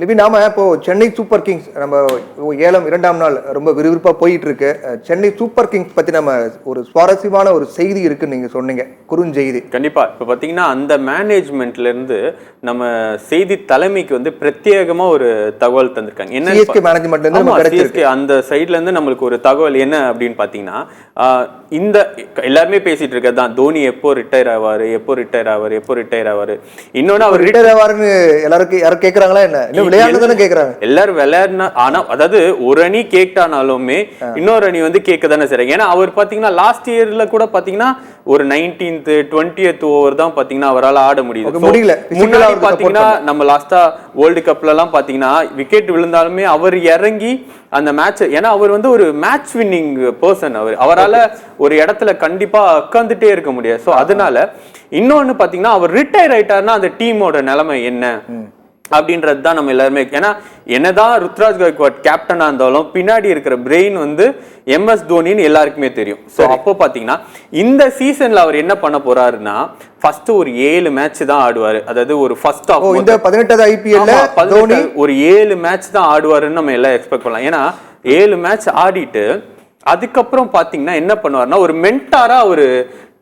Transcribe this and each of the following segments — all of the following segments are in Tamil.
லிபி நாம இப்போ சென்னை சூப்பர் கிங்ஸ் நம்ம ஏலம் 2ஆம் நாள் ரொம்ப விறுவிறுப்பா போயிட்டு இருக்கு. சென்னை சூப்பர் கிங்ஸ் பத்தி நம்ம ஒரு சுவாரஸ்யமான ஒரு செய்தி இருக்குன்னு நீங்க சொன்னீங்க, குறுஞ்செய்தி. கண்டிப்பா. இப்ப பாத்தீங்கன்னா அந்த மேனேஜ்மெண்ட்ல இருந்து நம்ம செய்தி தலைமைக்கு வந்து பிரத்யேகமா ஒரு தகவல் தந்திருக்காங்க. என்ன சிஎஸ்கே மேனேஜ்மெண்ட்ல இருந்து நமக்கு கிடைச்சிருக்கு. அந்த சைடுல இருந்து நம்மளுக்கு ஒரு தகவல் என்ன அப்படின்னு பாத்தீங்கன்னா, இந்த எல்லாருமே பேசிட்டு இருக்கதான் தோனி எப்போ ரிட்டையர் ஆவாரு, இன்னொன்னு அவர் ரிட்டையர் ஆவாருன்னு யாரும் கேக்குறாங்களா என்ன? விளையாடுதானே கேக்குறாங்க எல்லாரும். விளையாடுனா ஆனா அதாவது ஒரு அணி கேட்டானாலுமே இன்னொரு அணி வந்து கேட்கதானே செய்றாங்க. ஏன்னா அவர் பாத்தீங்கன்னா லாஸ்ட் இயர்ல கூட பாத்தீங்கன்னா ஒரு 19th 20th ஓவர் தான் பாத்தீங்கன்னா அவரால் ஆட முடியுது. முன்னாடி பாத்தீங்கன்னா நம்ம லாஸ்டா வேர்ல்டு கப்ல எல்லாம் பாத்தீங்கன்னா விக்கெட் விழுந்தாலுமே அவர் இறங்கி அந்த மேட்ச், ஏன்னா அவர் வந்து ஒரு மேட்ச் வின்னிங் பர்சன். அவரால ஒரு இடத்துல கண்டிப்பா உட்காந்துட்டே இருக்க முடியாது. சோ அதனால இன்னொன்னு பாத்தீங்கன்னா அவர் ரிட்டையர் ஆயிட்டாருன்னா அந்த டீமோட நிலைமை என்ன அப்படின்றது தான் நம்ம எல்லாருமே. ஏன்னா என்னதான் ருத்ராஜ் கைக்வாட் கேப்டனா இருந்தாலும் பின்னாடி இருக்கிற பிரெயின் வந்து MS தோனின்னு எல்லாருக்குமே தெரியும். ஸோ அப்போ பாத்தீங்கன்னா இந்த சீசன்ல அவர் என்ன பண்ண போறாருன்னா ஃபர்ஸ்ட் ஒரு 7 மேட்ச் தான் ஆடுவாரு. அதாவது ஒரு ஃபர்ஸ்ட் ஆஃப் இந்த 18வது ஐபிஎல்ல தோனி ஒரு 7 மேட்ச் தான் ஆடுவாருன்னு நம்ம எல்லாம் எக்ஸ்பெக்ட் பண்ணலாம். ஏன்னா 7 மேட்ச் ஆடிட்டு அதுக்கப்புறம் பாத்தீங்கன்னா என்ன பண்ணுவாருன்னா ஒரு மென்டாரா ஒரு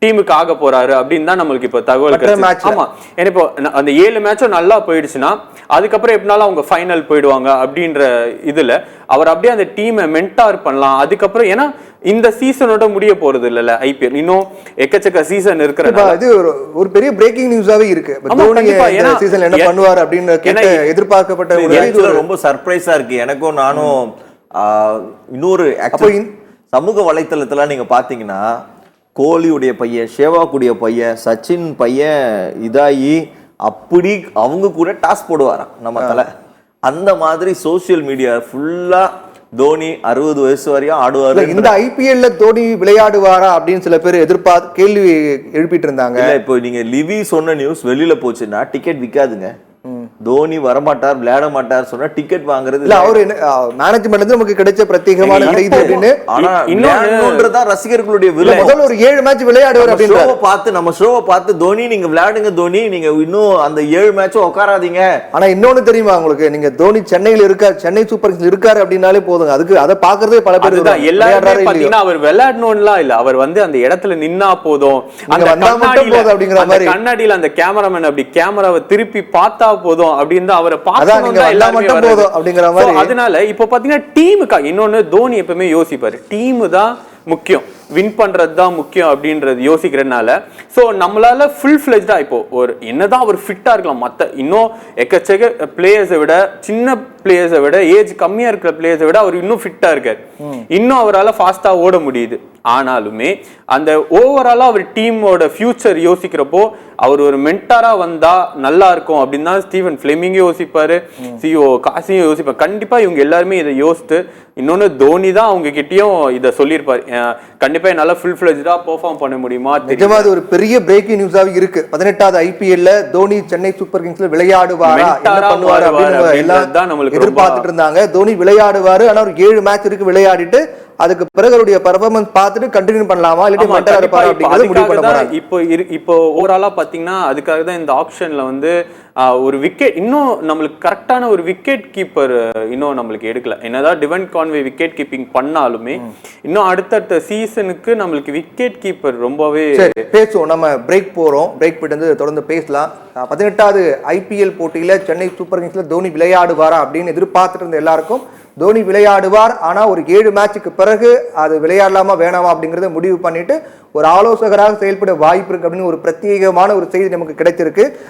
டீமுக்கு ஆக போறாரு அப்படின்னு தான் நம்மளுக்கு இப்ப தகவல் கிடைச்சு. ஆமா, ஏன்னா இப்போ அந்த 7 மேட்சும் நல்லா போயிடுச்சுன்னா அதுக்கப்புறம் எப்படினாலும் அவங்க ஃபைனல் போயிடுவாங்க அப்படின்ற இதுல அவர் அப்படியே அந்த டீமை மென்டார் பண்ணலாம். அதுக்கப்புறம் ஏன்னா இந்த சீசனோட முடிய போறது இல்ல ஐபிஎல், இன்னும் எக்கச்சக்க சீசன் இருக்கிறது. இது ஒரு பெரிய பிரேக்கிங் நியூஸாவே இருக்கு. சீசன்ல என்ன பண்ணுவார் அப்படின்னு எதிர்பார்க்கப்பட்ட ரொம்ப சர்ப்ரைஸா இருக்கு எனக்கும். நானும் இன்னொரு சமூக வலைத்தளத்துல நீங்க பாத்தீங்கன்னா கோலியுடைய பையன், ஷேவாக்குடைய பையன், சச்சின் பையன் இதாயி அப்படி அவங்க கூட டாஸ் போடுவாராம் நம்ம தலை. அந்த மாதிரி சோசியல் மீடியா ஃபுல்லா தோனி 60 வயசு வரையும் ஆடுவாரு. இந்த ஐபிஎல்ல தோனி விளையாடுவாரா அப்படின்னு சில பேர் கேள்வி எழுப்பிட்டு இருந்தாங்க. இப்போ நீங்க லிவி சொன்ன நியூஸ் வெளியில போச்சுன்னா டிக்கெட் விற்காதுங்க. தோனி வரமாட்டார், விளையாட மாட்டார் சொன்னா டிக்கெட் வாங்குறது இல்ல. அவரு மேனேஜ்மென்ட்ல இருந்து நமக்கு கிடைச்ச பிரத்யேகமான செய்தி அப்படின்னு. ஆனா இன்னொன்றுதான் ரசிகர்களுடைய விலை. முதல்ல ஒரு 7 மேட்ச் விளையாடுவார் அப்படின்னு நம்ம ஷோவை பார்த்து தோனி நீங்க விளையாடுங்க, தோனி நீங்க இன்னும் அந்த 7 மேட்சும் உட்காராதீங்க. ஆனா இன்னொன்னு தெரியுமா உங்களுக்கு, நீங்க தோனி சென்னையில இருக்கார், சென்னை சூப்பர் கிங்ஸ் இருக்காரு அப்படின்னாலே போதும். அதுக்கு அதை பாக்குறதே பல பேர் எல்லாரும் பாத்தீங்கன்னா அவர் விளையாடணும்லாம் இல்ல, அவர் வந்து அந்த இடத்துல நின்னா போதும், அந்த கண்ணாடியில அந்த கேமராமேன் அப்படி கேமராவை திருப்பி பார்த்தா போதும் அப்படின்னு அவரை பார்க்கணும். அதனால இப்ப பாத்தீங்கன்னா டீமுக்கா இன்னொன்னு தோனி எப்பவுமே யோசிப்பாரு, டீமு தான் முக்கியம், வின் பண்றது தான் முக்கியம் அப்படின்றது யோசிக்கிறதுனால ஸோ நம்மளால ஃபுல் ஃபிளெஜ்டா இப்போ ஒரு என்னதான் அவர் ஃபிட்டா இருக்கலாம், மற்ற இன்னும் எக்கச்சக்க பிளேயர்ஸை விட, சின்ன பிளேயர்ஸை விட, ஏஜ் கம்மியா இருக்கிற பிளேயர்ஸை விட அவர் இன்னும் ஃபிட்டா இருக்காரு, இன்னும் அவரால் ஃபாஸ்டா ஓட முடியுது. ஆனாலுமே அந்த ஓவராலா அவர் டீமோட ஃபியூச்சர் யோசிக்கிறப்போ அவர் ஒரு மென்டாரா வந்தா நல்லா இருக்கும் அப்படின்னு தான் ஸ்டீவன் ஃபிளெமிங்கும் யோசிப்பாரு, சிஓ காசியும் யோசிப்பாரு. கண்டிப்பா இவங்க எல்லாருமே இதை யோசித்து, இன்னொன்னு தோனி தான் அவங்க கிட்டயும் இதை சொல்லியிருப்பாரு, கண்டிப்பா என்னால ஃபுல் ஃபிளெஜ்டா பெர்ஃபார்ம் பண்ண முடியுமா. நிஜமா அது ஒரு பெரிய பிரேக்கிங் நியூஸாவே இருக்கு. 18வது ஐபிஎல்ல தோனி சென்னை சூப்பர் கிங்ஸ்ல விளையாடுவாரா, என்ன பண்ணுவாரு அப்படின்னு எல்லாம் எதிர்பார்த்துட்டு இருந்தாங்க. தோனி விளையாடுவாரு, ஆனா ஒரு 7 மேட்ச் இருக்கு விளையாடிட்டு அதுக்கு பிறகு அவருடைய பெர்ஃபார்மன்ஸ் பார்த்துட்டு கண்டினியூ பண்ணலாமா இல்லாட்டி மென்டரா இருப்பாரா அப்படிங்கறது முடிவு பண்ண போறாங்க. இப்போ ஓவராலா பாத்தீங்கன்னா அதுக்காக தான் இந்த ஆப்ஷன்ல வந்து ஒரு விக்கெட் இன்னும் நம்மளுக்கு கரெக்டான ஒரு விக்கெட் கீப்பர் இன்னும் நம்மளுக்கு எடுக்கல. என்னதான் டிவன் கான்வே விக்கெட் கீப்பிங் பண்ணாலுமே இன்னும் அடுத்தடுத்த சீசனுக்கு நம்மளுக்கு விக்கெட் கீப்பர் ரொம்பவே பேசுவோம். நம்ம பிரேக் போறோம், பிரேக் போயிட்டு வந்து தொடர்ந்து பேசலாம். 18வது ஐபிஎல் போட்டியில சென்னை சூப்பர் கிங்ஸ்ல தோனி விளையாடுவாரா அப்படின்னு எதிர்பார்த்துட்டு இருந்த எல்லாருக்கும் தோனி விளையாடுவார், ஆனா ஒரு 7 மேட்சுக்கு பிறகு அது விளையாடலாமா வேணாமா அப்படிங்கறத முடிவு பண்ணிட்டு ஒரு ஆலோசகராக செயல்பட வாய்ப்பு இருக்கு அப்படின்னு ஒரு பிரத்யேகமான ஒரு செய்தி நமக்கு கிடைச்சிருக்கு.